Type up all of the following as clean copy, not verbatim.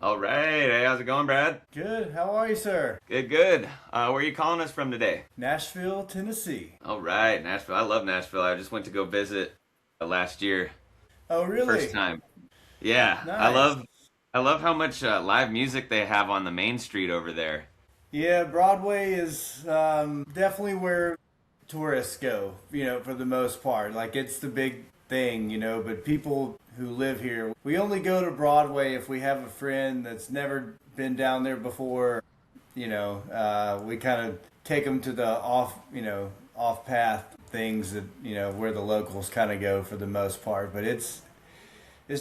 All right. Hey, how's it going, Brad? Good. How are you, sir? Good, good. Where are you calling us from today? Nashville, Tennessee. All right, Nashville. I love Nashville. I just went to go visit last year, Oh, first really? time. Yeah, I Nice. love, I love how much live music they have on the main street over there. Yeah, Broadway is definitely where tourists go, for the most part. Like, it's the big thing, but people who live here, we only go to Broadway if we have a friend that's never been down there before. We kind of take them to the off path things that, where the locals kind of go for the most part. But it's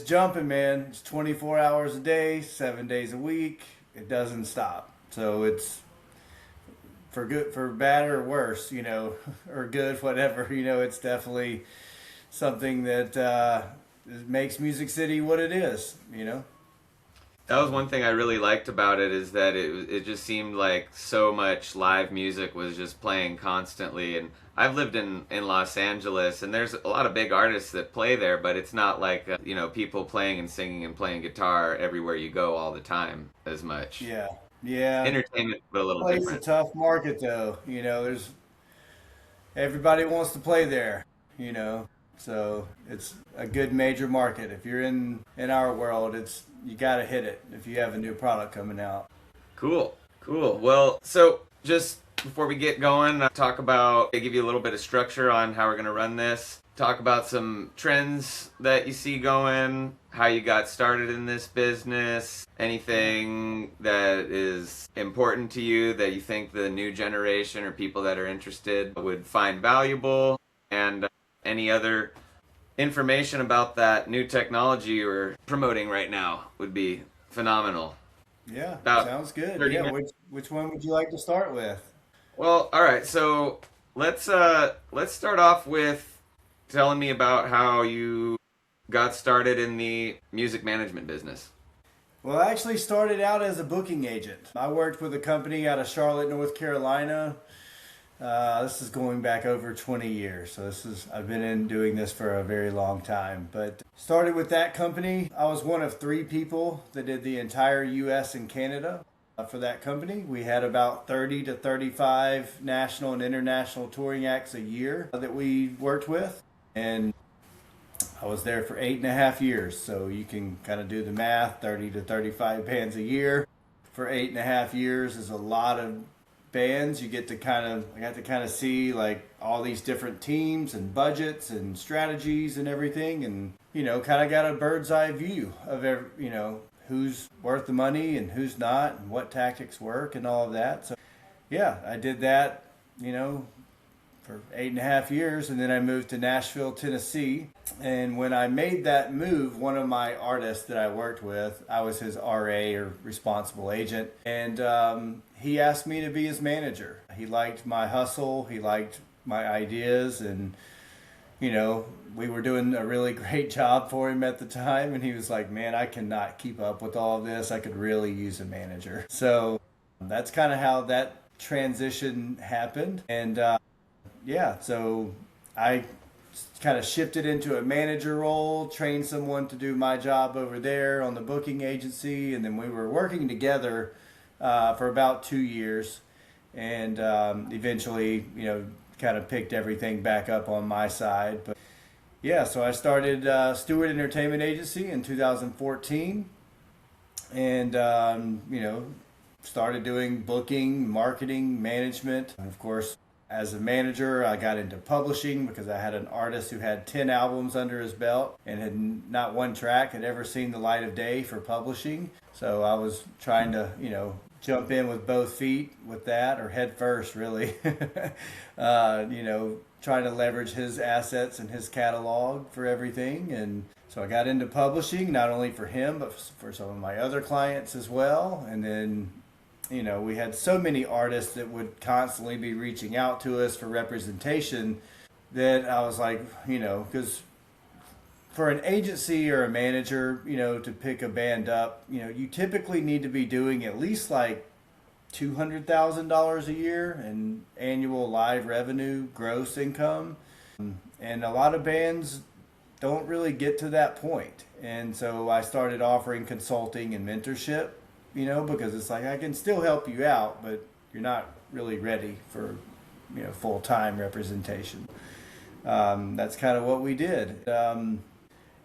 jumping, man. It's 24 hours a day, 7 days a week. It doesn't stop. So it's for good, for bad or worse, or good, whatever. It's definitely something that makes Music City what it is. That was one thing I really liked about it is that it just seemed like so much live music was just playing constantly. And I've lived in Los Angeles, and there's a lot of big artists that play there, but it's not like people playing and singing and playing guitar everywhere you go all the time as much. Yeah, yeah. Entertainment, but a little Plays a different. tough market though. There's everybody wants to play there. You know, so it's a good major market. If you're in our world, it's you got to hit it if you have a new product coming out. Cool, cool. Well, so just before we get going, talk about, give you a little bit of structure on how we're going to run this. Talk about some trends that you see going, how you got started in this business, anything that is important to you that you think the new generation or people that are interested would find valuable, and any other information about that new technology we're promoting right now would be phenomenal. Yeah, About sounds good. 30 Yeah, minutes. which one would you like to start with? Well, all right. So let's start off with telling me about how you got started in the music management business. Well, I actually started out as a booking agent. I worked with a company out of Charlotte, North Carolina. This is going back over 20 years. So I've been in doing this for a very long time. But started with that company. I was one of three people that did the entire US and Canada for that company. We had about 30 to 35 national and international touring acts a year that we worked with. And I was there for 8.5 years. So you can kind of do the math, 30 to 35 bands a year for 8.5 years is a lot of bands. I got to kind of see like all these different teams and budgets and strategies and everything, and kind of got a bird's eye view of who's worth the money and who's not, and what tactics work and all of that. So yeah, I did that, you know, for 8.5 years, and then I moved to Nashville, Tennessee. And when I made that move, one of my artists that I worked with, I was his RA or responsible agent, and he asked me to be his manager. He liked my hustle, he liked my ideas, and we were doing a really great job for him at the time. And he was like, "Man, I cannot keep up with all of this. I could really use a manager." So that's kind of how that transition happened, and yeah, so I kind of shifted into a manager role, trained someone to do my job over there on the booking agency, and then we were working together for about 2 years, and eventually, kind of picked everything back up on my side. But yeah, so I started Stewart Entertainment Agency in 2014, and started doing booking, marketing, management, and of course as a manager, I got into publishing because I had an artist who had 10 albums under his belt and had not one track had ever seen the light of day for publishing. So I was trying to, jump in with both feet with that, or head first, really. Trying to leverage his assets and his catalog for everything. And so I got into publishing, not only for him, but for some of my other clients as well. And then we had so many artists that would constantly be reaching out to us for representation that I was like, because for an agency or a manager, to pick a band up, you typically need to be doing at least like $200,000 a year in annual live revenue, gross income. And a lot of bands don't really get to that point. And so I started offering consulting and mentorship, because it's like I can still help you out, but you're not really ready for, full-time representation. That's kind of what we did.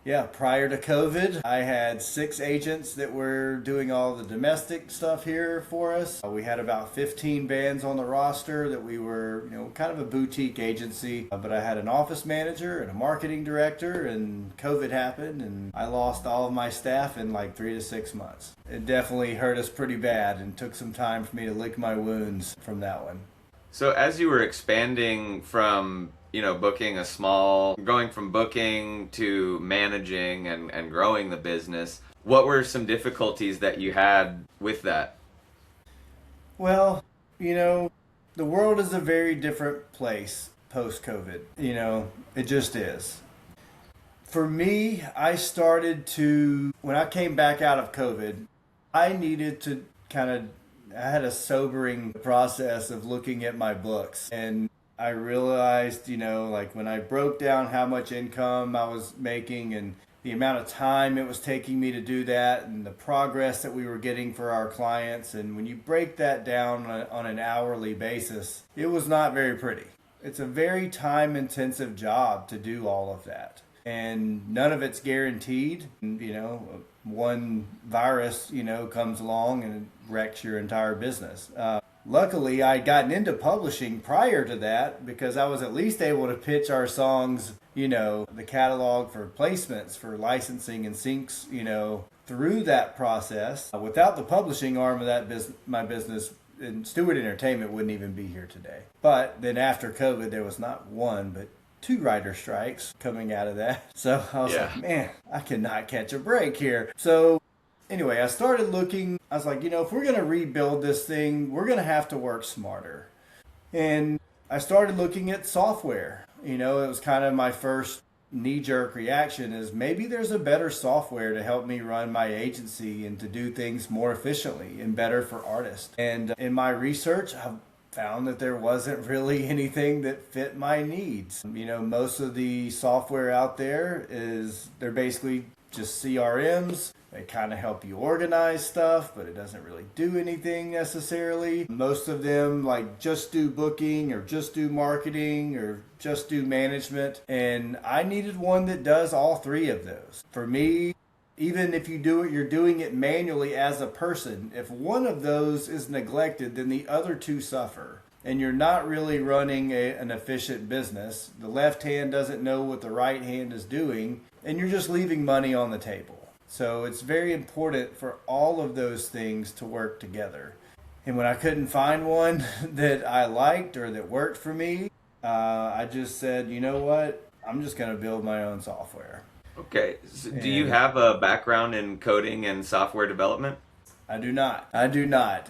Yeah, prior to COVID, I had 6 agents that were doing all the domestic stuff here for us. We had about 15 bands on the roster that we were, kind of a boutique agency. But I had an office manager and a marketing director, and COVID happened, and I lost all of my staff in like 3 to 6 months. It definitely hurt us pretty bad and took some time for me to lick my wounds from that one. So as you were expanding from going from booking to managing and growing the business, what were some difficulties that you had with that? Well, the world is a very different place post-COVID. It just is. For me, when I came back out of COVID, I needed to I had a sobering process of looking at my books, and I realized, when I broke down how much income I was making and the amount of time it was taking me to do that and the progress that we were getting for our clients, and when you break that down on an hourly basis, it was not very pretty. It's a very time-intensive job to do all of that, and none of it's guaranteed. One virus, comes along and wrecks your entire business. Luckily, I'd gotten into publishing prior to that because I was at least able to pitch our songs, the catalog for placements, for licensing and syncs, through that process. Without the publishing arm of my business, and Stewart Entertainment wouldn't even be here today. But then after COVID, there was not one, but 2 writer strikes coming out of that. So I was like, man, I cannot catch a break here. So anyway, I started looking. I was like, if we're going to rebuild this thing, we're going to have to work smarter. And I started looking at software. It was kind of my first knee-jerk reaction is maybe there's a better software to help me run my agency and to do things more efficiently and better for artists. And in my research, I've found that there wasn't really anything that fit my needs. Most of the software out there they're basically just CRMs. They kind of help you organize stuff, but it doesn't really do anything necessarily. Most of them just do booking or just do marketing or just do management. And I needed one that does all 3 of those. For me, even if you do it, you're doing it manually as a person. If one of those is neglected, then the other 2 suffer. And you're not really running an efficient business. The left hand doesn't know what the right hand is doing, and you're just leaving money on the table. So it's very important for all of those things to work together. And when I couldn't find one that I liked or that worked for me, I just said, you know what? I'm just going to build my own software. Okay. So do you have a background in coding and software development? I do not.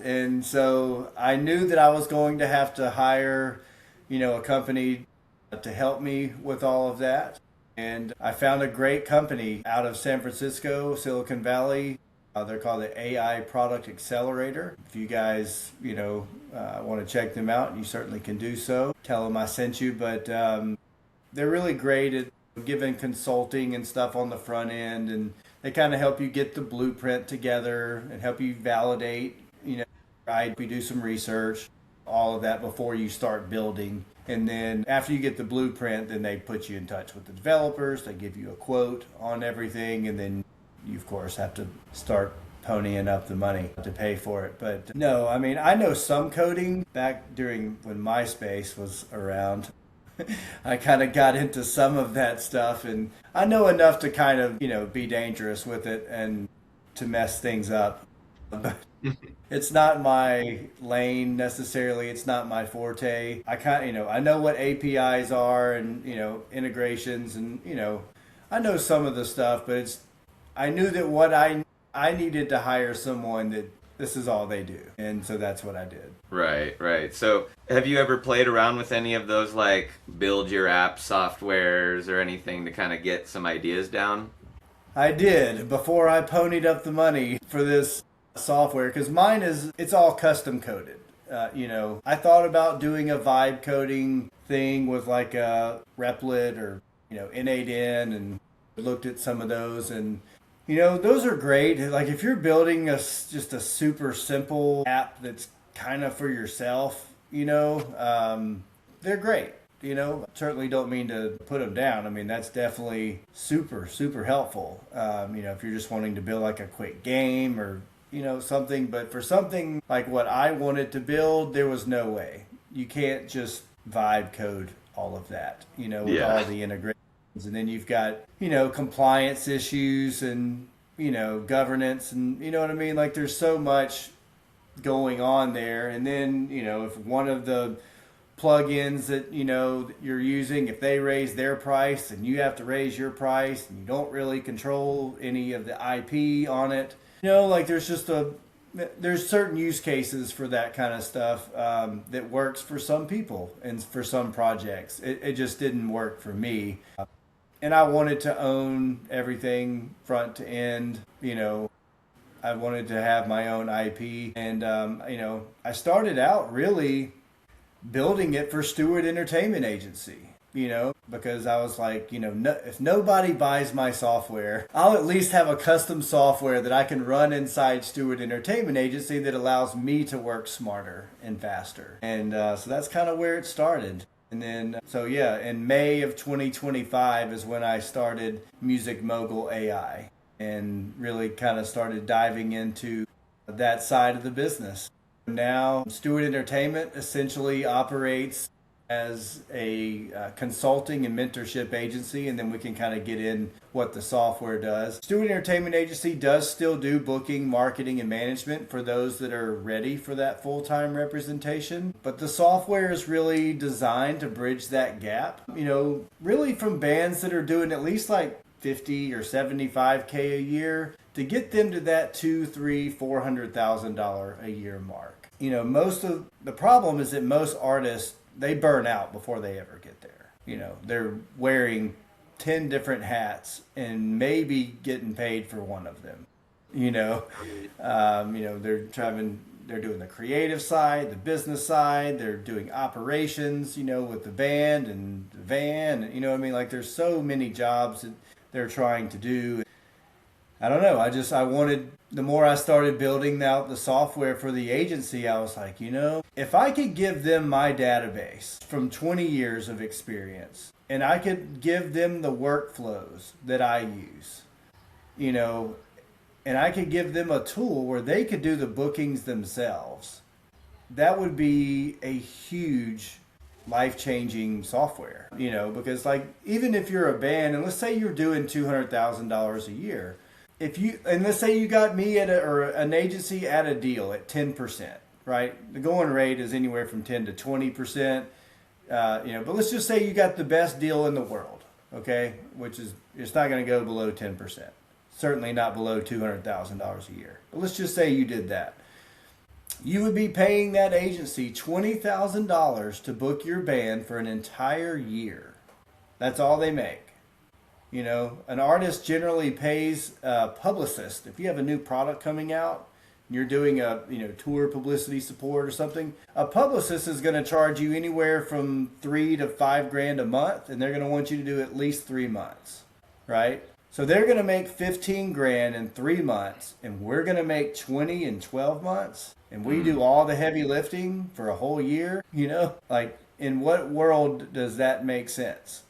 And so I knew that I was going to have to hire, a company to help me with all of that. And I found a great company out of San Francisco, Silicon Valley. They're called the AI Product Accelerator. If you guys, want to check them out, you certainly can do so. Tell them I sent you. But they're really great at giving consulting and stuff on the front end. And they kind of help you get the blueprint together and help you validate, we do some research, all of that before you start building. And then after you get the blueprint, then they put you in touch with the developers. They give you a quote on everything. And then you, of course, have to start ponying up the money to pay for it. But no, I know some coding back during when MySpace was around. I kind of got into some of that stuff, and I know enough to kind of, be dangerous with it and to mess things up. But it's not my lane necessarily. It's not my forte. I know what APIs are and, integrations and, I know some of the stuff, but I knew that what I needed to hire someone that this is all they do. And so that's what I did. Right. So have you ever played around with any of those build your app softwares or anything to kind of get some ideas down? I did before I ponied up the money for this software, because mine it's all custom coded. I thought about doing a vibe coding thing with a Replit or, N8N and Looked at some of those, and those are great. Like if you're building just a super simple app that's kind of for yourself, they're great. Certainly don't mean to put them down. I mean, that's definitely super, super helpful. If you're just wanting to build like a quick game or, something, but for something like what I wanted to build, there was no way. You can't just vibe code all of that, with all the integrations. And then you've got, compliance issues and, governance and, you know what I mean? Like there's so much going on there. And then, if one of the plugins that you're using, if they raise their price and you have to raise your price and you don't really control any of the IP on it, like there's certain use cases for that kind of stuff that works for some people and for some projects. It just didn't work for me. And I wanted to own everything front to end. I wanted to have my own IP. And, I started out really building it for Stewart Entertainment Agency, because I was like, if nobody buys my software, I'll at least have a custom software that I can run inside Stewart Entertainment Agency that allows me to work smarter and faster. And so that's kind of where it started. And then, in May of 2025 is when I started Mogul AI and really kind of started diving into that side of the business. Now, Stewart Entertainment essentially operates as a consulting and mentorship agency, and then we can kind of get in what the software does. Stewart Entertainment Agency does still do booking, marketing, and management for those that are ready for that full-time representation, but the software is really designed to bridge that gap, really from bands that are doing at least like 50 or 75K a year to get them to that $200,000, $300,000, $400,000 a year mark. Most of the problem is that most artists, they burn out before they ever get there. They're wearing 10 different hats and maybe getting paid for one of them. They're doing the creative side, the business side, they're doing operations, with the band and the van, like there's so many jobs that they're trying to do. I don't know. I wanted, the more I started building out the software for the agency, I was like, if I could give them my database from 20 years of experience and I could give them the workflows that I use, and I could give them a tool where they could do the bookings themselves, that would be a huge life-changing software, because like even if you're a band and let's say you're doing $200,000 a year, and let's say you got me or an agency at a deal at 10%, right? The going rate is anywhere from 10 to 20%, but let's just say you got the best deal in the world, okay? Which is, it's not going to go below 10%. Certainly not below $200,000 a year. But let's just say you did that. You would be paying that agency $20,000 to book your band for an entire year. That's all they make. An artist generally pays a publicist. If you have a new product coming out, you're doing a tour publicity support or something, a publicist is going to charge you anywhere from $3,000 to $5,000 a month, and they're going to want you to do at least 3 months, right? So they're going to make $15,000 in 3 months, and we're going to make 20 in 12 months, and we do all the heavy lifting for a whole year. Like in what world does that make sense?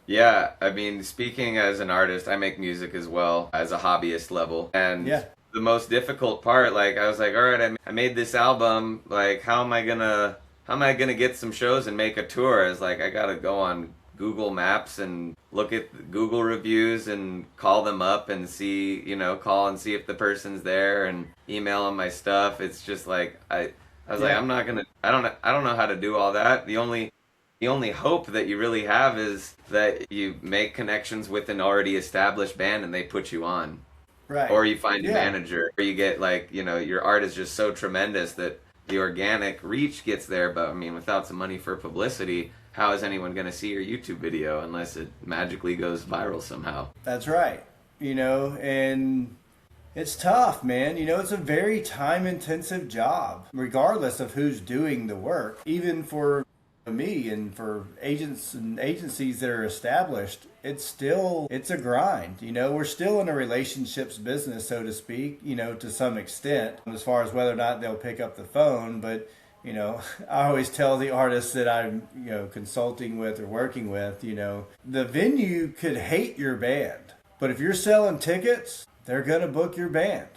Yeah, I mean, speaking as an artist, I make music as well as a hobbyist level. And the most difficult part, like I was like, all right, I made this album, like how am I gonna get some shows and make a tour? I was like, I gotta go on Google Maps and look at Google reviews and call them up and see, call and see if the person's there and email them my stuff. It's just like I was like, I'm not gonna, I don't know how to do all that. The only hope that you really have is that you make connections with an already established band and they put you on. Right. Or you find a manager, or you get like, your art is just so tremendous that the organic reach gets there. But I mean, without some money for publicity, how is anyone going to see your YouTube video unless it magically goes viral somehow? That's right. And it's tough, man. It's a very time intensive job, regardless of who's doing the work. Even for me, and for agents and agencies that are established, it's a grind. We're still in a relationships business, so to speak, to some extent, as far as whether or not they'll pick up the phone. But I always tell the artists that I'm, consulting with or working with, the venue could hate your band, but if you're selling tickets, they're going to book your band,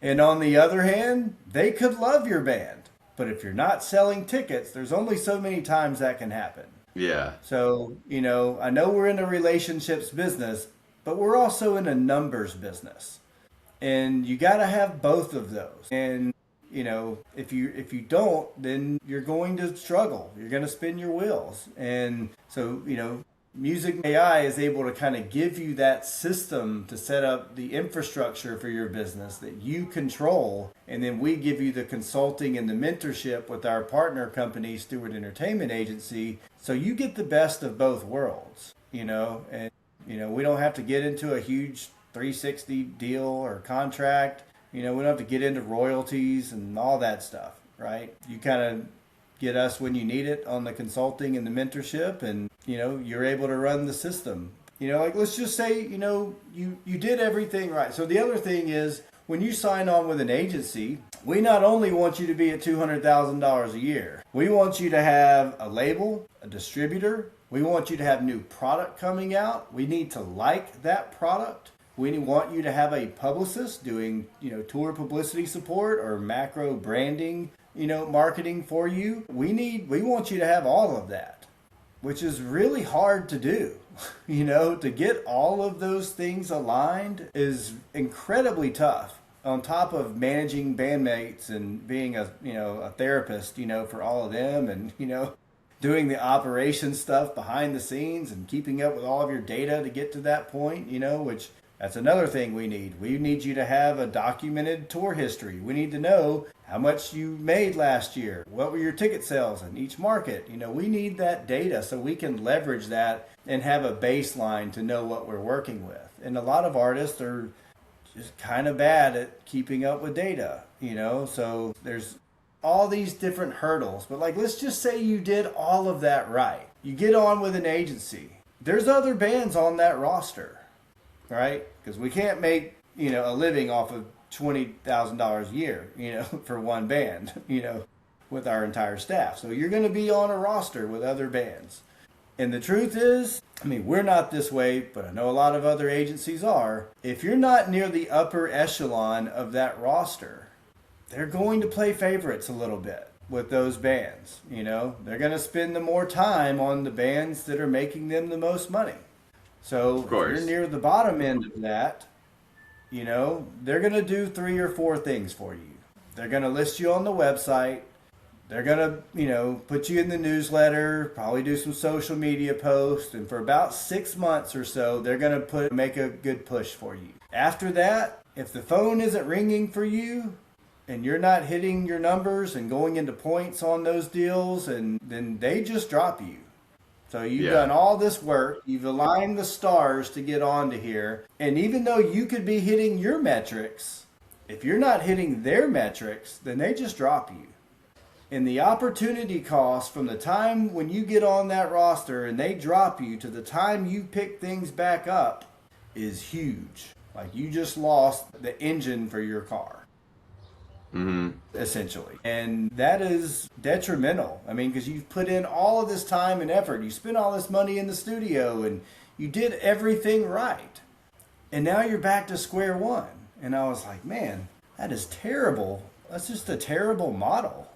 And on the other hand, they could love your band, but if you're not selling tickets, there's only so many times that can happen. Yeah. So, I know we're in a relationships business, but we're also in a numbers business. And you got to have both of those. And if you don't, then you're going to struggle. You're going to spin your wheels. And so, Music AI is able to kind of give you that system to set up the infrastructure for your business that you control. And then we give you the consulting and the mentorship with our partner company, Stewart Entertainment Agency. So you get the best of both worlds, and, we don't have to get into a huge 360 deal or contract. We don't have to get into royalties and all that stuff, right? You kind of get us when you need it on the consulting and the mentorship, and, you're able to run the system. Let's just say, you did everything right. So the other thing is, when you sign on with an agency, we not only want you to be at $200,000 a year, we want you to have a label, a distributor. We want you to have new product coming out. We need to like that product. We want you to have a publicist doing, tour publicity support or macro branding, marketing for you. We want you to have all of that, which is really hard to do. To get all of those things aligned is incredibly tough, on top of managing bandmates and being a therapist, for all of them, and, doing the operation stuff behind the scenes and keeping up with all of your data to get to that point, which that's another thing we need. We need you to have a documented tour history. We need to know how much you made last year. What were your ticket sales in each market? We need that data so we can leverage that and have a baseline to know what we're working with. And a lot of artists are just kind of bad at keeping up with data, so there's all these different hurdles. But let's just say you did all of that right. You get on with an agency. There's other bands on that roster. Right? Because we can't make, a living off of $20,000 a year, for one band, with our entire staff. So you're going to be on a roster with other bands. And the truth is, we're not this way, but I know a lot of other agencies are. If you're not near the upper echelon of that roster, they're going to play favorites a little bit with those bands. They're going to spend the more time on the bands that are making them the most money. So if you're near the bottom end of that, they're going to do 3 or 4 things for you. They're going to list you on the website. They're going to, put you in the newsletter, probably do some social media posts. And for about 6 months or so, they're going to make a good push for you. After that, if the phone isn't ringing for you and you're not hitting your numbers and going into points on those deals, and then they just drop you. So you've done all this work, you've aligned the stars to get onto here, and even though you could be hitting your metrics, if you're not hitting their metrics, then they just drop you. And the opportunity cost from the time when you get on that roster and they drop you to the time you pick things back up is huge. You just lost the engine for your car. Essentially. And that is detrimental. Because you've put in all of this time and effort. You spent all this money in the studio and you did everything right. And now you're back to square one. And I was like, man, that is terrible. That's just a terrible model,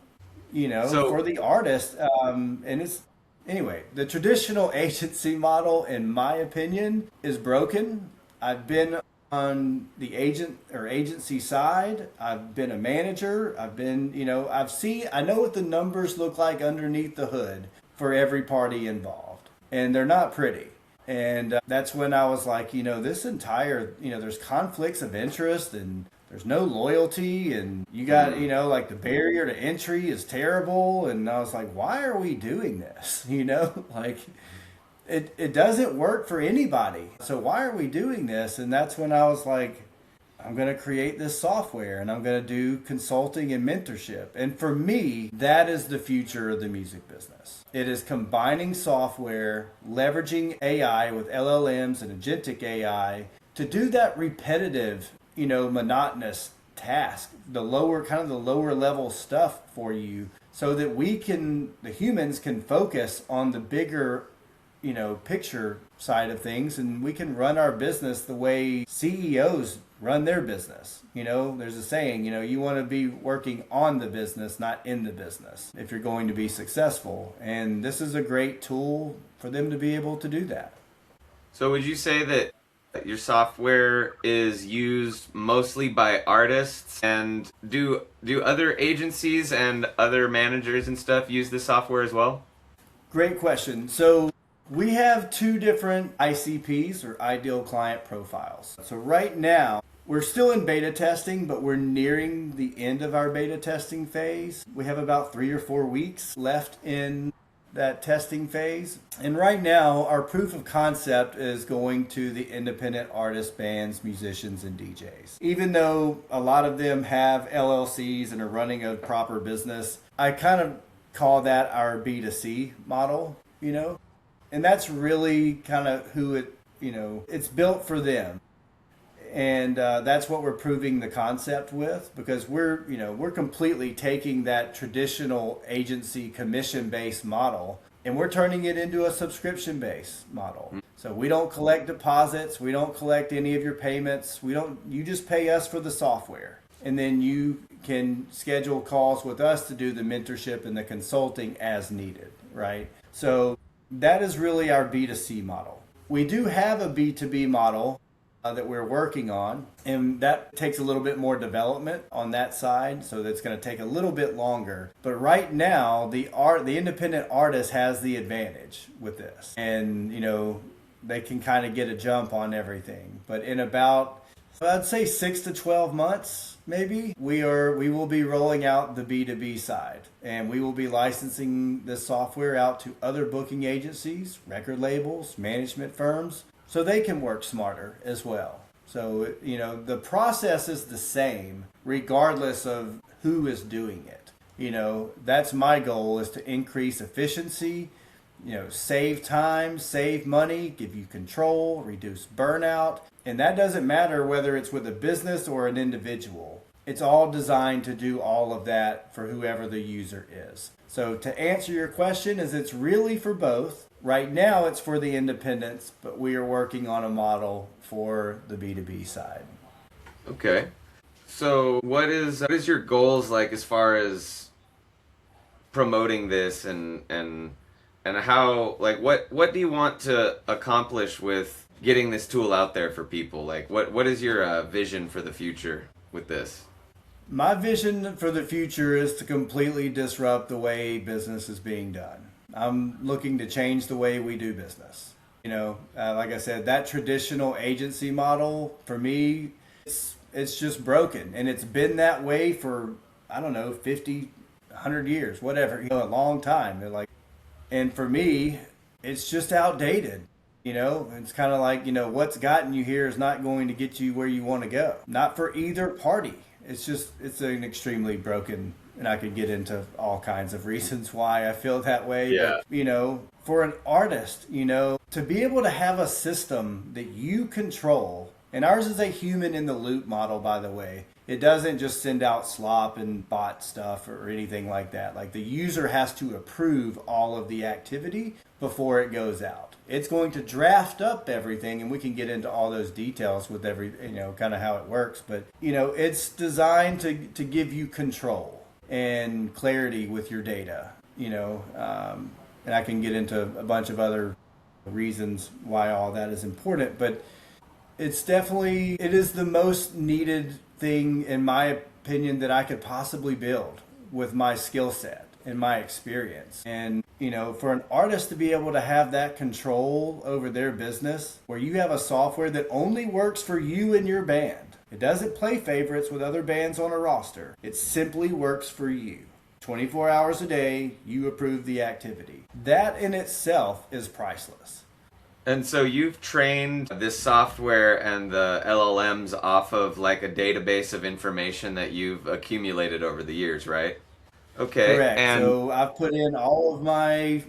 for the artist. And it's, anyway, the traditional agency model, in my opinion, is broken. I've been on the agent or agency side. I've been a manager. I've been, I know what the numbers look like underneath the hood for every party involved. And they're not pretty. And that's when I was like, this entire, there's conflicts of interest and there's no loyalty, and you got, the barrier to entry is terrible. And I was like, why are we doing this? It doesn't work for anybody. So why are we doing this? And that's when I was like, I'm going to create this software and I'm going to do consulting and mentorship. And for me, that is the future of the music business. It is combining software, leveraging AI with LLMs and agentic AI to do that repetitive, monotonous task, the lower level stuff for you, so that the humans can focus on the bigger picture side of things, and we can run our business the way CEOs run their business. There's a saying, you want to be working on the business, not in the business, if you're going to be successful. And this is a great tool for them to be able to do that. So would you say that your software is used mostly by artists, and do other agencies and other managers and stuff use this software as well? Great question. So we have two different ICPs, or ideal client profiles. So right now, we're still in beta testing, but we're nearing the end of our beta testing phase. We have about 3 or 4 weeks left in that testing phase. And right now, our proof of concept is going to the independent artists, bands, musicians, and DJs. Even though a lot of them have LLCs and are running a proper business, I kind of call that our B2C model, And that's really kind of who it's built for them. And that's what we're proving the concept with, because we're completely taking that traditional agency commission-based model and we're turning it into a subscription-based model. So we don't collect deposits, we don't collect any of your payments, you just pay us for the software. And then you can schedule calls with us to do the mentorship and the consulting as needed, right? So that is really our B2C model. We do have a B2B model that we're working on, and that takes a little bit more development on that side, so that's going to take a little bit longer. But right now, the independent artist has the advantage with this, and they can kind of get a jump on everything. But in about, I'd say 6 to 12 months, maybe, we will be rolling out the B2B side, and we will be licensing this software out to other booking agencies, record labels, management firms, so they can work smarter as well. So, the process is the same regardless of who is doing it. That's my goal, is to increase efficiency, save time, save money, give you control, reduce burnout. And that doesn't matter whether it's with a business or an individual. It's all designed to do all of that for whoever the user is. So to answer your question, it's really for both. Right now it's for the independents, but we are working on a model for the B2B side. Okay. So what is your goals like as far as promoting this and how, like, what do you want to accomplish with getting this tool out there for people? Like, what is your vision for the future with this? My vision for the future is to completely disrupt the way business is being done. I'm looking to change the way we do business. Like I said, that traditional agency model, for me, it's just broken. And it's been that way for, 50, 100 years, whatever, a long time. And for me, it's just outdated. It's kind of like, what's gotten you here is not going to get you where you want to go. Not for either party. It's an extremely broken, and I could get into all kinds of reasons why I feel that way. Yeah. But, for an artist, to be able to have a system that you control, and ours is a human in the loop model, by the way. It doesn't just send out slop and bot stuff or anything like that. Like, the user has to approve all of the activity before it goes out. It's going to draft up everything, and we can get into all those details with kind of how it works. But, it's designed to give you control and clarity with your data, and I can get into a bunch of other reasons why all that is important. But it is the most needed thing, in my opinion, that I could possibly build with my skill set and my experience. And, for an artist to be able to have that control over their business, where you have a software that only works for you and your band. It doesn't play favorites with other bands on a roster. It simply works for you. 24 hours a day, you approve the activity. That in itself is priceless. And so you've trained this software and the LLMs off of like a database of information that you've accumulated over the years, right? Okay. Correct. And So I've put in all of my,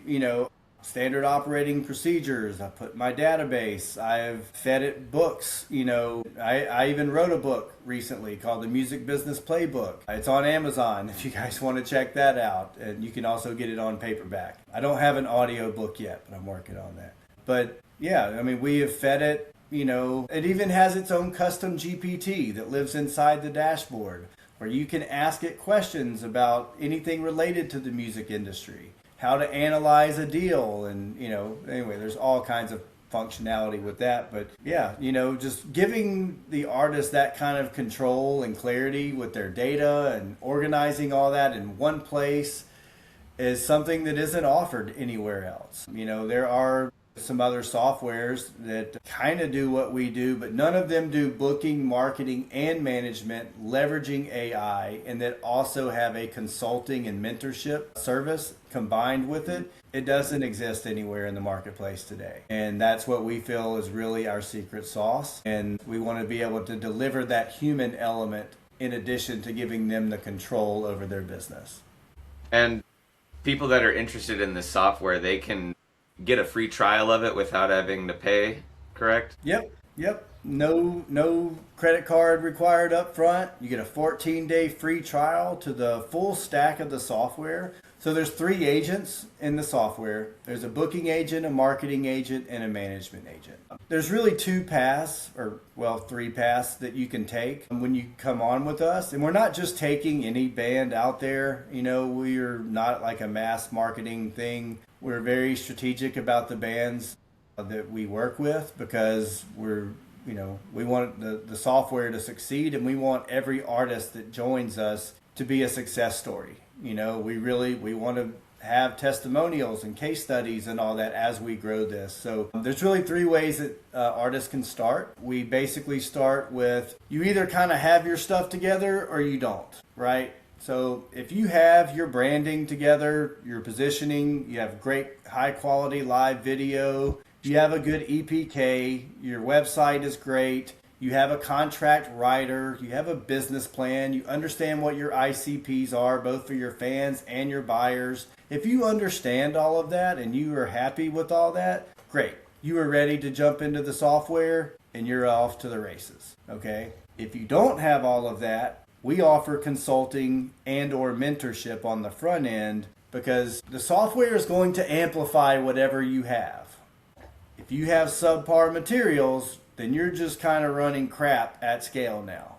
standard operating procedures. I put my database. I've fed it books. I even wrote a book recently called the Music Business Playbook. It's on Amazon if you guys want to check that out. And you can also get it on paperback. I don't have an audio book yet, but I'm working on that. But yeah, I mean, we have fed it. It even has its own custom GPT that lives inside the dashboard where you can ask it questions about anything related to the music industry, how to analyze a deal, and anyway, there's all kinds of functionality with that. But yeah, just giving the artist that kind of control and clarity with their data and organizing all that in one place is something that isn't offered anywhere else. There are some other softwares that kind of do what we do, but none of them do booking, marketing, and management leveraging AI, and that also have a consulting and mentorship service combined with it. It doesn't exist anywhere in the marketplace today. And that's what we feel is really our secret sauce. And we want to be able to deliver that human element in addition to giving them the control over their business. and people that are interested in this software, they can get a free trial of it without having to pay, correct? Yep. No credit card required up front. You get a 14-day free trial to the full stack of the software. So there's 3 agents in the software. There's a booking agent, a marketing agent, and a management agent. There's really 2 paths, or 3 paths that you can take when you come on with us. And we're not just taking any band out there. We're not like a mass marketing thing. We're very strategic about the bands that we work with because we want the software to succeed, and we want every artist that joins us to be a success story. We want to have testimonials and case studies and all that as we grow this. So there's really 3 ways that artists can start. We basically start with, you either kind of have your stuff together or you don't, right? So if you have your branding together, your positioning, you have great high quality live video, you have a good EPK, your website is great, you have a contract writer, you have a business plan, you understand what your ICPs are, both for your fans and your buyers. If you understand all of that and you are happy with all that, great. You are ready to jump into the software and you're off to the races, okay? If you don't have all of that, we offer consulting and or mentorship on the front end because the software is going to amplify whatever you have. If you have subpar materials, then you're just kind of running crap at scale now.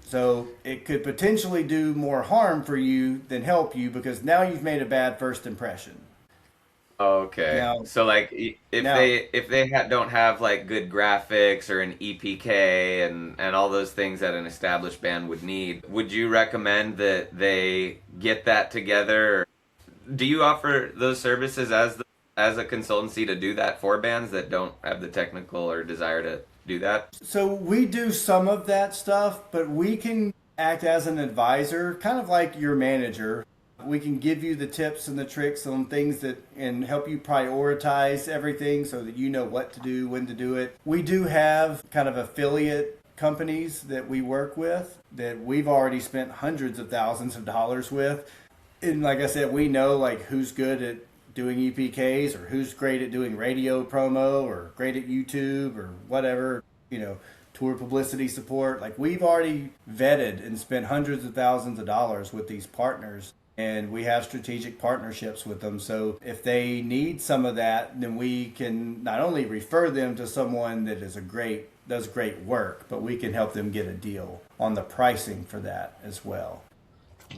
So it could potentially do more harm for you than help you because now you've made a bad first impression. Okay. Now, So like now if they don't have like good graphics or an EPK and all those things that an established band would need, would you recommend that they get that together? Do you offer those services as a consultancy to do that for bands that don't have the technical or desire to do that? So we do some of that stuff, but we can act as an advisor, kind of like your manager. We can give you the tips and the tricks on things and help you prioritize everything so that you know what to do, when to do it. We do have kind of affiliate companies that we work with that we've already spent hundreds of thousands of dollars with. And like I said, we know like who's good at doing EPKs or who's great at doing radio promo or great at YouTube or whatever, tour publicity support. Like we've already vetted and spent hundreds of thousands of dollars with these partners, and we have strategic partnerships with them. So if they need some of that, then we can not only refer them to someone that does great work, but we can help them get a deal on the pricing for that as well.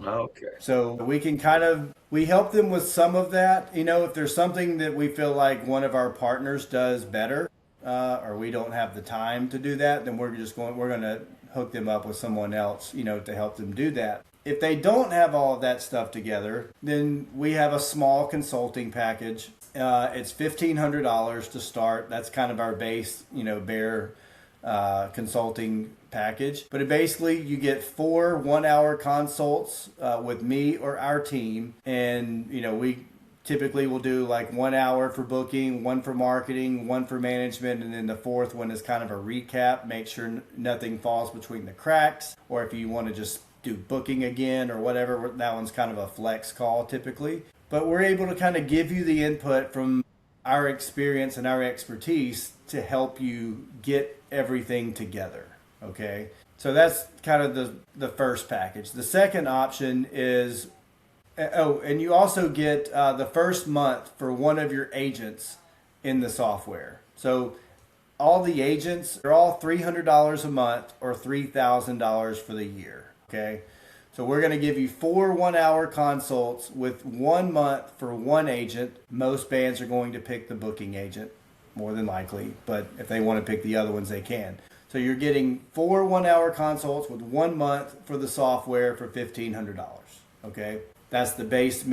Okay. So we help them with some of that. If there's something that we feel like one of our partners does better, or we don't have the time to do that, then we're going to hook them up with someone else, to help them do that. If they don't have all of that stuff together, then we have a small consulting package. It's $1,500 to start. That's kind of our base, bare consulting package. But basically, you get 4 one-hour consults with me or our team, and we Typically, we'll do like 1 hour for booking, one for marketing, one for management, and then the fourth one is kind of a recap. Make sure nothing falls between the cracks, or if you want to just do booking again or whatever, that one's kind of a flex call typically. But we're able to kind of give you the input from our experience and our expertise to help you get everything together. Okay, so that's kind of the first package. The second option is, oh, and you also get the first month for one of your agents in the software. So all the agents are all $300 a month or $3,000 for the year. Okay, so we're going to give you 4 1-hour consults with 1 month for one agent. Most bands are going to pick the booking agent, more than likely, but if they want to pick the other ones, they can. So you're getting 4 1-hour consults with 1 month for the software for $1,500. Okay, that's the base,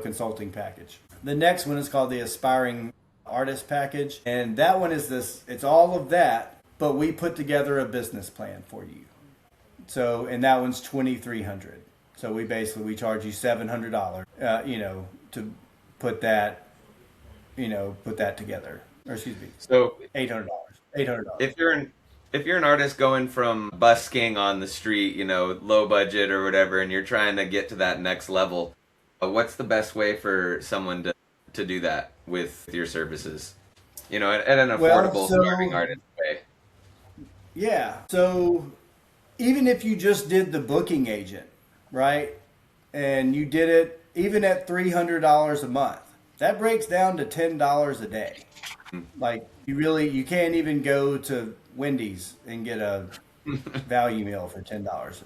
consulting package. The next one is called the Aspiring Artist Package, and that one is this. It's all of that, but we put together a business plan for you. So, and that one's $2,300. So we charge you $700, to put that, together. Or excuse me. So $800. $800. If you're an artist going from busking on the street, low budget or whatever, and you're trying to get to that next level, what's the best way for someone to do that with your services? At an affordable starting artist way. Yeah. So even if you just did the booking agent, right? And you did it even at $300 a month, that breaks down to $10 a day. Like you can't even go to Wendy's and get a value meal for $10,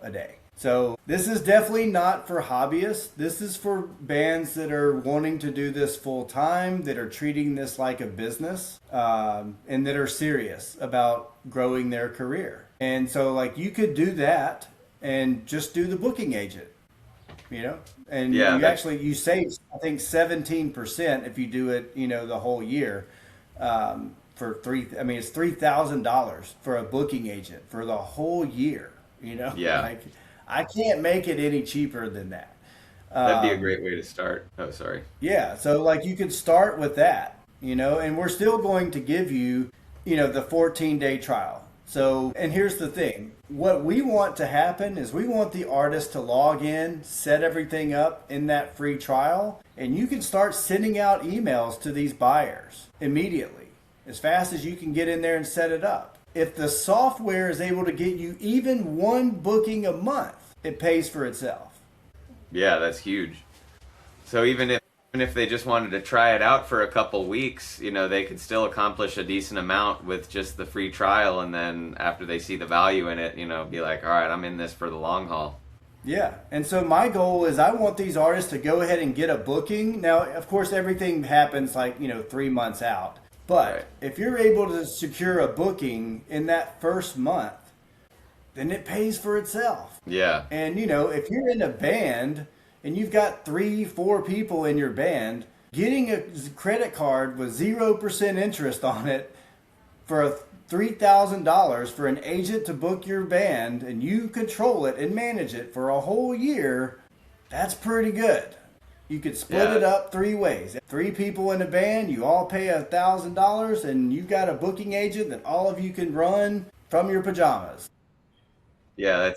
a day. So this is definitely not for hobbyists. This is for bands that are wanting to do this full time, that are treating this like a business, and that are serious about growing their career. And so like you could do that and just do the booking agent, and you save, I think, 17% if you do it, the whole year. It's $3,000 for a booking agent for the whole year, Yeah. Like I can't make it any cheaper than that. That'd be a great way to start. Oh, sorry. Yeah. So like you could start with that, and we're still going to give you, the 14-day trial. So, and here's the thing, what we want to happen is we want the artist to log in, set everything up in that free trial, and you can start sending out emails to these buyers immediately, as fast as you can get in there and set it up. If the software is able to get you even one booking a month, it pays for itself. Yeah, that's huge. So even if they just wanted to try it out for a couple weeks, they could still accomplish a decent amount with just the free trial, and then after they see the value in it, be like, all right, I'm in this for the long haul. Yeah, and so my goal is I want these artists to go ahead and get a booking. Now, of course, everything happens 3 months out. But Right. If you're able to secure a booking in that first month, then it pays for itself. Yeah. And, if you're in a band and you've got 3-4 people in your band, getting a credit card with 0% interest on it for $3,000 for an agent to book your band and you control it and manage it for a whole year, that's pretty good. You could split it up 3 ways. 3 people in a band, you all pay $1,000, and you got a booking agent that all of you can run from your pajamas. Yeah,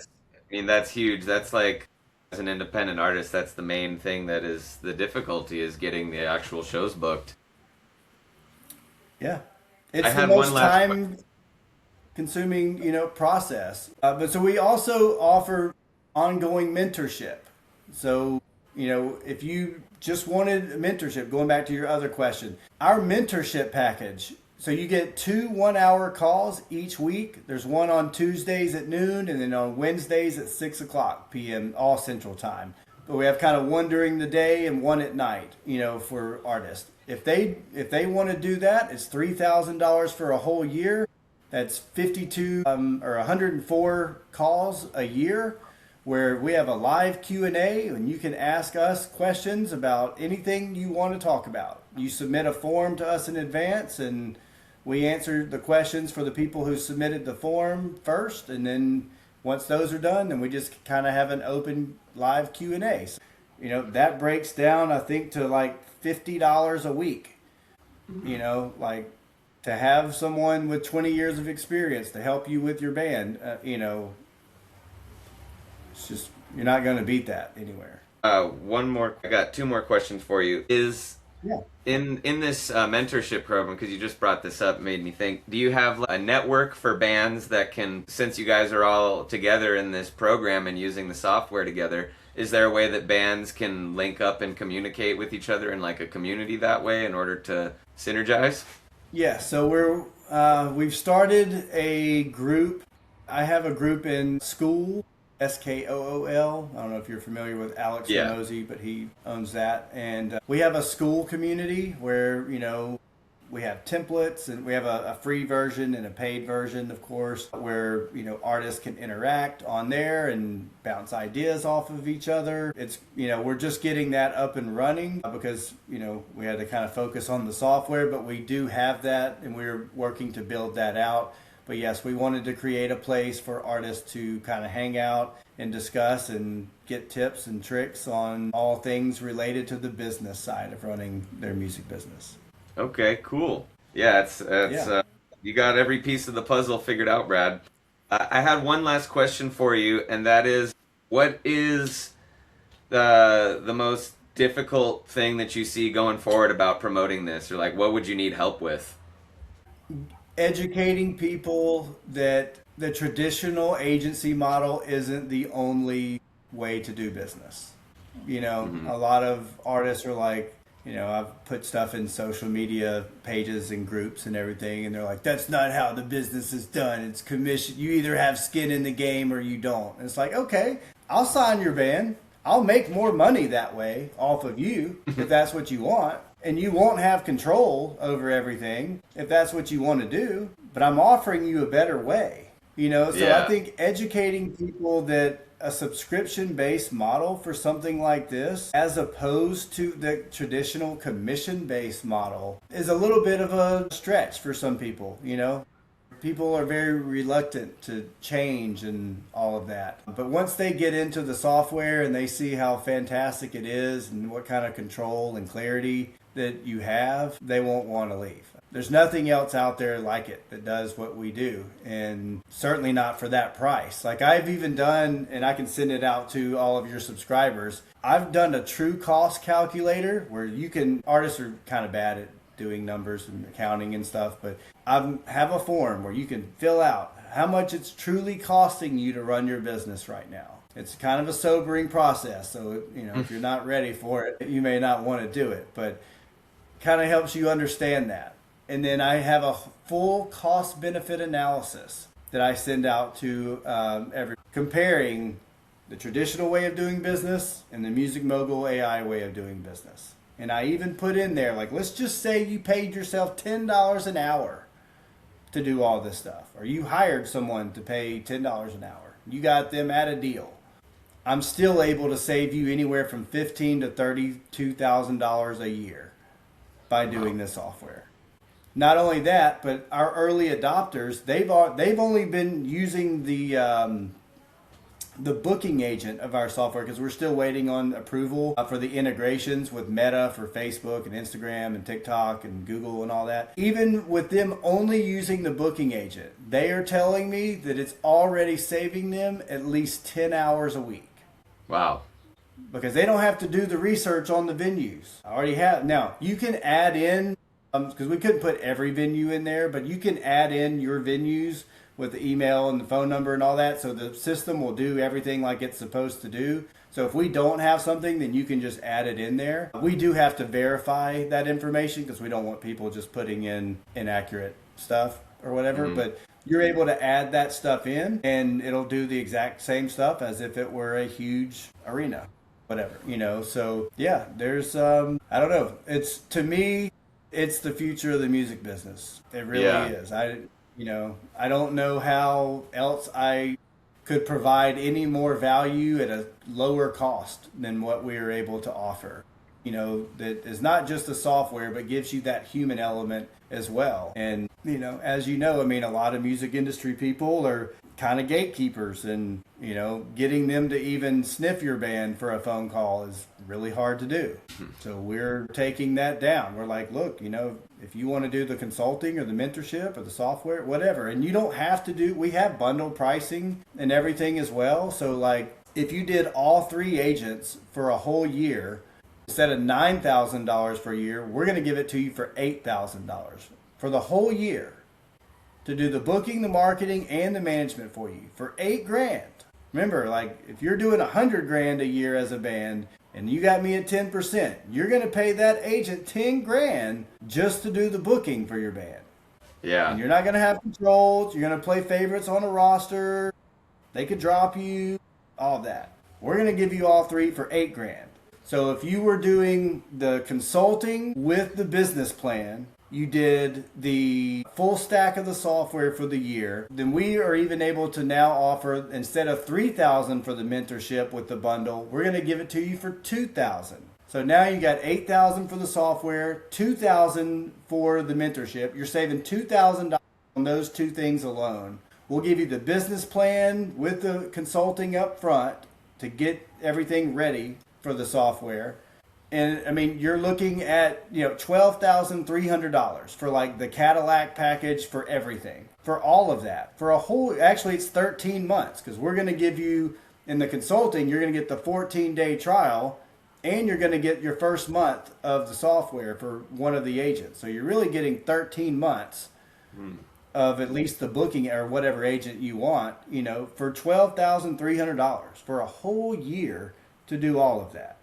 that's huge. That's like, as an independent artist, that's the main thing that is the difficulty, is getting the actual shows booked. Yeah. It's I the had most one last time-consuming, process. But so we also offer ongoing mentorship. So, if you just wanted mentorship, going back to your other question, our mentorship package. So you get 2 1-hour calls each week. There's one on Tuesdays at noon, and then on Wednesdays at 6:00 p.m. all Central Time. But we have kind of one during the day and one at night, for artists. If they want to do that, it's $3,000 for a whole year. That's 104 calls a year, where we have a live Q&A and you can ask us questions about anything you want to talk about. You submit a form to us in advance, and we answer the questions for the people who submitted the form first, and then once those are done, then we just kind of have an open live Q&A. that breaks down, I think, to like $50 a week. Like to have someone with 20 years of experience to help you with your band, it's just, you're not going to beat that anywhere. One more. I got two more questions for you. Is Yeah. in this mentorship program, because you just brought this up, made me think. Do you have like, a network for bands that can, since you guys are all together in this program and using the software together? Is there a way that bands can link up and communicate with each other in like a community that way in order to synergize? Yeah, so we've started a group. I have a group in school, SKOOL. I don't know if you're familiar with Alex Yeah. Ramosi, but he owns that. And we have a school community where, we have templates, and we have a free version and a paid version, of course, where, artists can interact on there and bounce ideas off of each other. It's, we're just getting that up and running because, we had to kind of focus on the software, but we do have that and we're working to build that out. But yes, we wanted to create a place for artists to kind of hang out and discuss and get tips and tricks on all things related to the business side of running their music business. Okay, cool. Yeah, it's Yeah. you got every piece of the puzzle figured out, Brad. I had one last question for you, and that is, what is the most difficult thing that you see going forward about promoting this, or like, what would you need help with? Educating people that the traditional agency model isn't the only way to do business. A lot of artists are like, I've put stuff in social media pages and groups and everything, and they're like, that's not how the business is done. It's commission. You either have skin in the game or you don't. And it's like, okay, I'll sign your band. I'll make more money that way off of you if that's what you want. And you won't have control over everything if that's what you want to do. But I'm offering you a better way. So Yeah. I think educating people that a subscription-based model for something like this, as opposed to the traditional commission-based model, is a little bit of a stretch for some people. People are very reluctant to change and all of that. But once they get into the software and they see how fantastic it is and what kind of control and clarity that you have, they won't want to leave. There's nothing else out there like it that does what we do, and certainly not for that price. Like I've even done, and I can send it out to all of your subscribers, I've done a true cost calculator where artists are kind of bad at doing numbers and accounting and stuff, but I have a form where you can fill out how much it's truly costing you to run your business right now. It's kind of a sobering process, so if you're not ready for it, you may not want to do it, but kind of helps you understand that. And then I have a full cost benefit analysis that I send out to comparing the traditional way of doing business and the Mogul AI way of doing business. And I even put in there, like, let's just say you paid yourself $10 an hour to do all this stuff, or you hired someone to pay $10 an hour. You got them at a deal. I'm still able to save you anywhere from $15,000 to $32,000 a year by doing this software. Not only that, but our early adopters, they've only been using the booking agent of our software because we're still waiting on approval for the integrations with Meta for Facebook and Instagram and TikTok and Google and all that. Even with them only using the booking agent, they are telling me that it's already saving them at least 10 hours a week. Wow. Because they don't have to do the research on the venues. I already have. Now, you can add in, because we couldn't put every venue in there, but you can add in your venues with the email and the phone number and all that, so the system will do everything like it's supposed to do. So if we don't have something, then you can just add it in there. We do have to verify that information because we don't want people just putting in inaccurate stuff or whatever, but you're able to add that stuff in and it'll do the exact same stuff as if it were a huge arena, whatever, So yeah, there's, I don't know. To me, it's the future of the music business. It really is. I don't know how else I could provide any more value at a lower cost than what we are able to offer. That is not just the software, but gives you that human element as well. And, as you know, a lot of music industry people are kind of gatekeepers, and, getting them to even sniff your band for a phone call is really hard to do. So we're taking that down. We're like, look, if you want to do the consulting or the mentorship or the software, whatever, and you don't have to do, we have bundled pricing and everything as well. So like if you did all 3 agents for a whole year, instead of $9,000 per year, we're going to give it to you for $8,000 for the whole year to do the booking, the marketing, and the management for you for $8,000. Remember, like if you're doing $100,000 a year as a band and you got me at 10%, you're going to pay that agent $10,000 just to do the booking for your band. Yeah. And you're not going to have controls. You're going to play favorites on a roster. They could drop you, all that. We're going to give you all 3 for $8,000. So if you were doing the consulting with the business plan, you did the full stack of the software for the year, then we are even able to now offer, instead of $3,000 for the mentorship with the bundle, we're going to give it to you for $2,000. So now you got $8,000 for the software, $2,000 for the mentorship. You're saving $2,000 on those 2 things alone. We'll give you the business plan with the consulting up front to get everything ready for the software. And I mean, you're looking at, $12,300 for like the Cadillac package for everything, for all of that, for a whole, actually it's 13 months, because we're going to give you, in the consulting, you're going to get the 14-day trial, and you're going to get your first month of the software for one of the agents. So you're really getting 13 months of at least the booking or whatever agent you want, for $12,300 for a whole year to do all of that.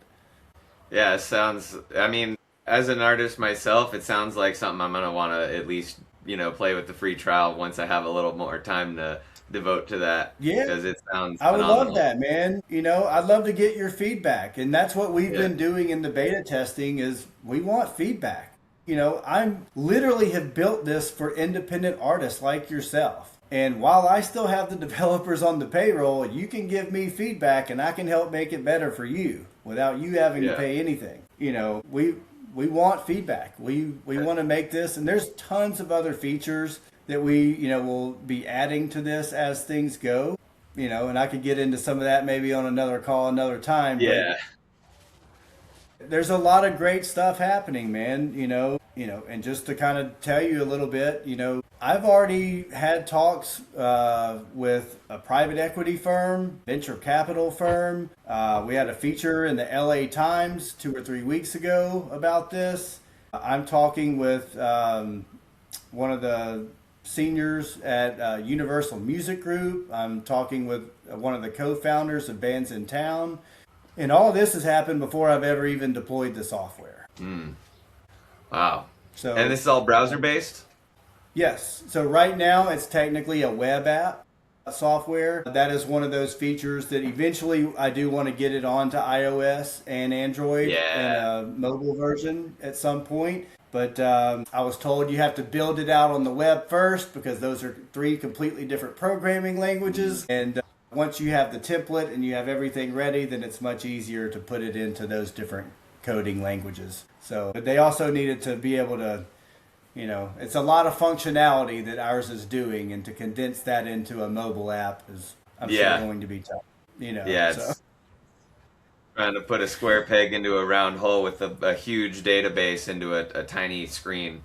Yeah, it sounds, I mean, as an artist myself, it sounds like something I'm going to want to at least, play with the free trial once I have a little more time to devote to that. Yeah. Because it sounds I would phenomenal. love that, man. I'd love to get your feedback. And that's what we've been doing in the beta testing is we want feedback. I'm literally have built this for independent artists like yourself. And while I still have the developers on the payroll, you can give me feedback and I can help make it better for you without you having to pay anything. We want feedback. We want to make this, and there's tons of other features that we, will be adding to this as things go. And I could get into some of that maybe on another call another time. Yeah. But there's a lot of great stuff happening, man, and just to kind of tell you a little bit, I've already had talks with a private equity firm, venture capital firm. We had a feature in the LA Times 2 or 3 weeks ago about this. I'm talking with one of the seniors at Universal Music Group. I'm talking with one of the co-founders of Bands in Town. And all this has happened before I've ever even deployed the software. Wow. So, and this is all browser based? Yes. So right now it's technically a web app software. That is one of those features that eventually I do want to get it onto iOS and Android in a mobile version at some point. But I was told you have to build it out on the web first because those are 3 completely different programming languages. And once you have the template and you have everything ready, then it's much easier to put it into those different coding languages. So, but they also needed to be able to, it's a lot of functionality that ours is doing, and to condense that into a mobile app is, I'm sure, going to be tough. It's trying to put a square peg into a round hole with a huge database into a tiny screen.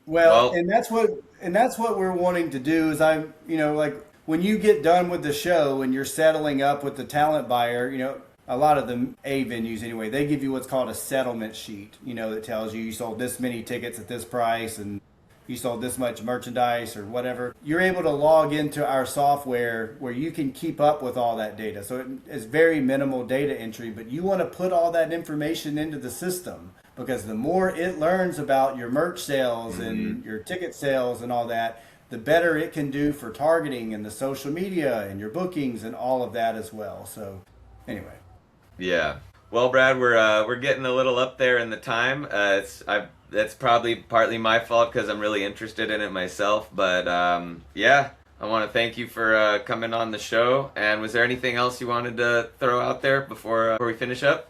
Well, and that's what we're wanting to do is like when you get done with the show and you're settling up with the talent buyer, a lot of the A venues anyway, they give you what's called a settlement sheet, that tells you sold this many tickets at this price and you sold this much merchandise or whatever. You're able to log into our software where you can keep up with all that data. So it's very minimal data entry, but you want to put all that information into the system because the more it learns about your merch sales and your ticket sales and all that, the better it can do for targeting and the social media and your bookings and all of that as well. So anyway. Yeah. Well, Brad, we're getting a little up there in the time. That's probably partly my fault because I'm really interested in it myself. But I want to thank you for coming on the show. And was there anything else you wanted to throw out there before we finish up?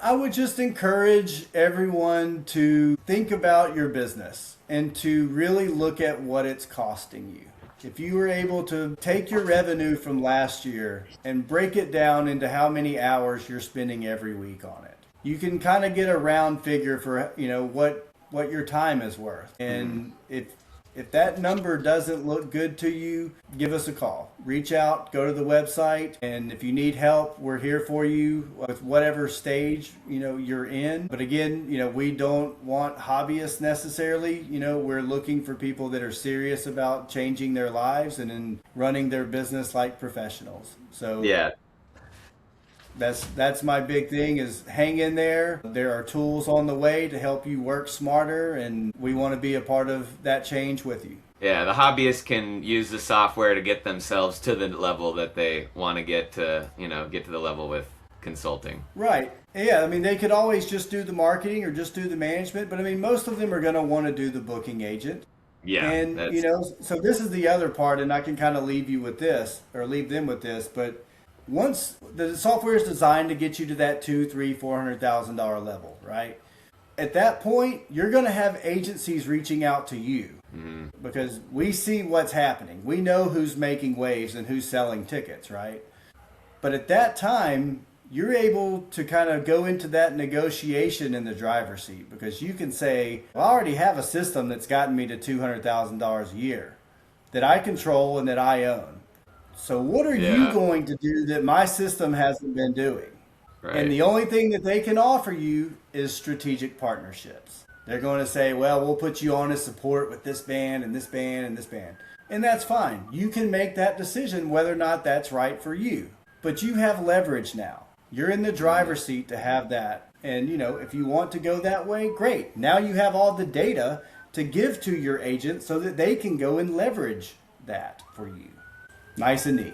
I would just encourage everyone to think about your business and to really look at what it's costing you. If you were able to take your revenue from last year and break it down into how many hours you're spending every week on it, you can kind of get a round figure for, what your time is worth. And if that number doesn't look good to you, give us a call. Reach out, go to the website, and if you need help, we're here for you with whatever stage, you're in. But again, we don't want hobbyists necessarily. We're looking for people that are serious about changing their lives and in running their business like professionals. So Yeah. That's my big thing is hang in there. There are tools on the way to help you work smarter, and we want to be a part of that change with you. Yeah, the hobbyist can use the software to get themselves to the level that they want to get to, get to the level with consulting. Right. Yeah, they could always just do the marketing or just do the management, but most of them are going to want to do the booking agent. Yeah. And, so this is the other part, and I can kind of leave them with this, but once the software is designed to get you to that $200,000, $300,000, $400,000 level, right? At that point, you're going to have agencies reaching out to you because we see what's happening. We know who's making waves and who's selling tickets, right? But at that time, you're able to kind of go into that negotiation in the driver's seat because you can say, well, I already have a system that's gotten me to $200,000 a year that I control and that I own. So what are you going to do that my system hasn't been doing? Right. And the only thing that they can offer you is strategic partnerships. They're going to say, well, we'll put you on as support with this band and this band and this band. And that's fine. You can make that decision whether or not that's right for you. But you have leverage now. You're in the driver's seat to have that. And, if you want to go that way, great. Now you have all the data to give to your agent so that they can go and leverage that for you. Nice and neat.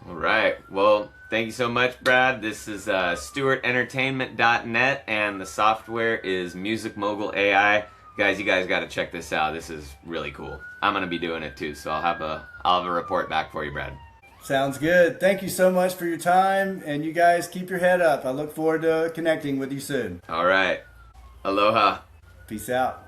All right. Well, thank you so much, Brad. This is StewartEntertainment.net, and the software is Mogul AI. Guys, you guys got to check this out. This is really cool. I'm going to be doing it too, so I'll have a report back for you, Brad. Sounds good. Thank you so much for your time, and you guys keep your head up. I look forward to connecting with you soon. All right. Aloha. Peace out.